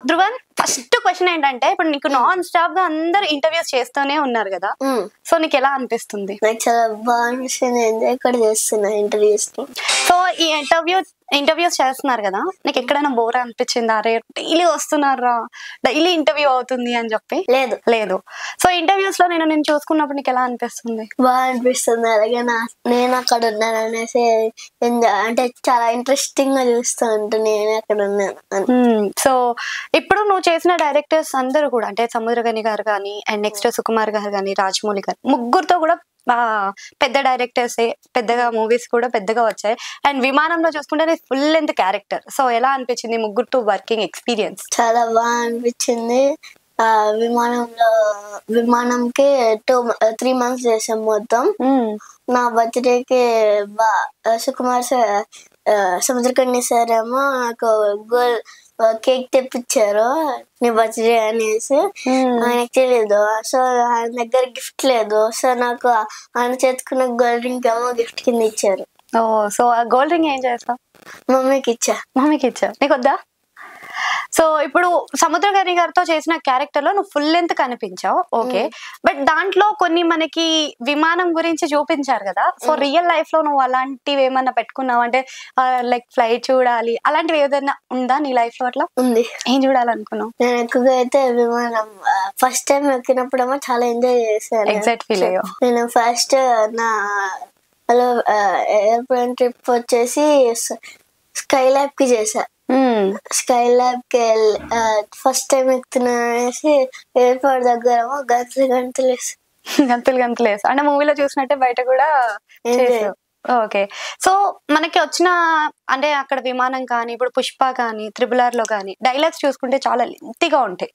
Dhruvan first question ఏంటంటే ఇప్పుడు నీకు నాన్ స్టాప్ గా అందరు ఇంటర్వ్యూస్ చేస్తూనే ఉన్నారు కదా, సో నీకు ఎలా అనిపిస్తుంది? నాకు చాలా బాగా అనిపిస్తుంది, ఎంజాయ్ కూడా చేస్తున్నా ఇంటర్వ్యూస్ కి. సో ఈ ఇంటర్వ్యూస్ చేస్తున్నారు కదా, నీకు ఎక్కడైనా బోర్ అనిపించిందా? అరే డైలీ వస్తున్నారా, డైలీ ఇంటర్వ్యూ అవుతుంది అని చెప్పి? లేదు. సో ఇంటర్వ్యూస్ లో నేను చూసుకున్నప్పుడు నీకు ఎలా అనిపిస్తుంది? బాగా అనిపిస్తుంది. అలాగే నేను అక్కడ ఉన్నాను అనేసి అంటే చాలా ఇంట్రెస్టింగ్ గా చూస్తూ ఉంటాను నేను అక్కడ ఉన్నాను. సో ఇప్పుడు నువ్వు చేసిన డైరెక్టర్స్ అందరూ కూడా అంటే సముద్రగని గారు కానీ, అండ్ నెక్స్ట్ సుకుమార్ గారు కానీ, రాజమౌళి గారు, ముగ్గురుతో కూడా పెద్ద డైరెక్టర్స్, పెద్దగా మూవీస్ కూడా పెద్దగా వచ్చాయి. అండ్ విమానంలో చూసుకుంటే ఫుల్ లెంత్ క్యారెక్టర్. సో ఎలా అనిపించింది ముగ్గురుతో వర్కింగ్ ఎక్స్పీరియన్స్? చాలా బాగా అనిపించింది. విమానంకి 3 months చేసాం మొత్తం. నా బర్త్డేకి సుకుమార్ సార్, సముద్రకన్య సార్ ఏమో నాకు కేక్ తెప్పించారు, నీ బర్త్డే అనేసి. ఆయనకు తెలియదు, సో ఆయన దగ్గర గిఫ్ట్ లేదు. సో నాకు ఆయన చేతుకున్న గోల్డ్ రింగ్ ఏమో గిఫ్ట్ కింద ఇచ్చారు. సో ఆ గోల్డ్ రింగ్ ఏం చేస్తావు? మమ్మీకి ఇచ్చా. నీకు వద్దా? సో ఇప్పుడు సముద్రగని గారితో చేసిన క్యారెక్టర్ లో నువ్వు ఫుల్ లెంత్ కనిపించావు, ఓకే. బట్ దాంట్లో కొన్ని మనకి విమానం గురించి చూపించారు కదా. సో రియల్ లైఫ్ లో నువ్వు అలాంటివి ఏమన్నా పెట్టుకున్నావు అంటే లైక్ ఫ్లైట్ చూడాలి అలాంటివి ఏదైనా ఉందా నీ లైఫ్ లో? అట్లా ఉంది. ఏం చూడాలనుకున్నావు? నేను ఎక్కువగా అయితే విమానం ఫస్ట్ టైం ఎక్కినప్పుడేమో చాలా ఎంజాయ్ చేశాను. ఎగ్జాక్ట్ ఫీల్ అయ్యో. నేను ఫస్ట్ నా ఎయిర్ప్లేన్ ట్రిప్ వచ్చేసి స్కై ల్యాబ్ కి చేశా. స్కై ల్యాబ్ కి ఫస్ట్ టైం ఎక్కుతున్నా అనేసి ఎయిర్పోర్ట్ దగ్గర గంతులు వేసి అంటే మూవీలో చూసినట్టే బయట కూడా చేసావు. ఓకే. సో మనకి వచ్చిన అంటే అక్కడ విమానం కానీ, ఇప్పుడు పుష్ప కానీ, RRR లో కానీ డైలాగ్స్ చూసుకుంటే చాలా లెంతీగా ఉంటాయి.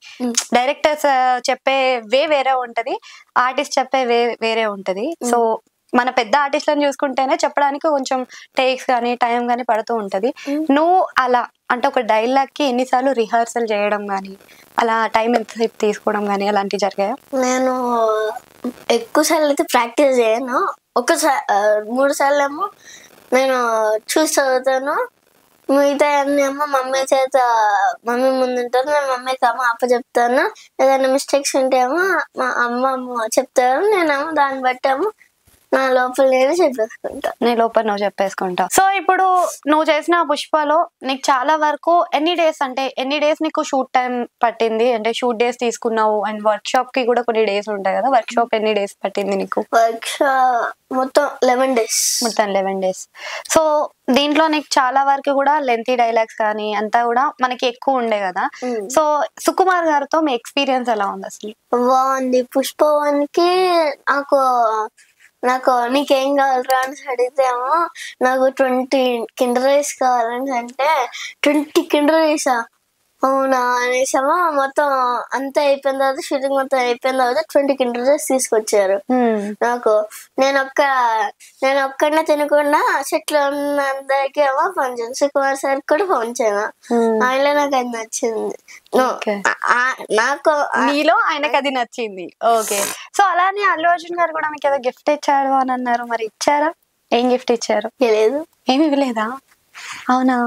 డైరెక్టర్స్ చెప్పే వే వేరే ఉంటది, ఆర్టిస్ట్ చెప్పే వే వేరే ఉంటది. సో మన పెద్ద ఆర్టిస్ట్లను చూసుకుంటేనే చెప్పడానికి కొంచెం టేక్స్ కానీ టైం కానీ పడుతూ ఉంటది. నువ్వు అలా అంటే ఒక డైలాగ్ కి ఎన్నిసార్లు రిహార్సల్ చేయడం కానీ, అలా టైం ఎంతసేపు తీసుకోవడం కానీ అలాంటివి జరిగాయా? నేను ఎక్కువ సార్లు అయితే ప్రాక్టీస్ చేయను. 3 సార్లు ఏమో నేను చూసి చదువుతాను, మిగతా అన్ని ఏమో మమ్మీ ముందుంటాను, నేను మమ్మీకి అమ్మ అప్పచెప్తాను. ఏదైనా మిస్టేక్స్ ఉంటే ఏమో మా అమ్మ చెప్తాను, నేనేమో దాన్ని బట్టి ఏమో నా లోపల నేను చెప్పేసుకుంటా. నీ లోపల నువ్వు చెప్పేసుకుంటా. సో ఇప్పుడు నువ్వు చేసిన పుష్పలో నీకు చాలా వరకు ఎన్ని డేస్ నీకు షూట్ టైం పట్టింది? అంటే షూట్ డేస్ తీసుకున్నావు అండ్ వర్క్ షాప్ కి కూడా కొన్ని డేస్ ఉంటాయి కదా, వర్క్ షాప్ ఎన్ని డేస్ పట్టింది నీకు? వర్క్ షాప్ మొత్తం 11 days. సో దీంట్లో నీకు చాలా వరకు కూడా లెంతీ డైలాగ్స్ కానీ అంతా కూడా మనకి ఎక్కువ ఉండే కదా. సో సుకుమార్ గారితో మీ ఎక్స్పీరియన్స్ ఎలా ఉంది అసలు? బాగుంది. పుష్ప 1 కి నాకు నీకేం కావాలరా అని అడిగితే ఏమో నాకు 20 కిండర్ రైస్ కావాలని అంటే 20 కిండర్ రైసా అవునా అనేసామో. మొత్తం అంతా అయిపోయిన తర్వాత షూటింగ్ మొత్తం అయిపోయిన తర్వాత 20 కిండర్ రైస్ తీసుకొచ్చారు నాకు. నేను ఒక్కడనే తినకుండా చెట్లు ఉన్న అందరికి ఏమో ఫోన్ చేయను, సుకుమార్ సార్ కూడా ఫోన్ చేయను. ఆయనలో నాకు అది నచ్చింది. నీలో ఆయనకు అది నచ్చింది. ఓకే. సో అలానే అల్లు అర్జున్ గారు కూడా మీకు ఏదో గిఫ్ట్ ఇచ్చాడు అని అన్నారు, మరి ఇచ్చారా? ఏం గిఫ్ట్ ఇచ్చారు? లేదు. ఏమి ఇవ్వలేదా? అవునా?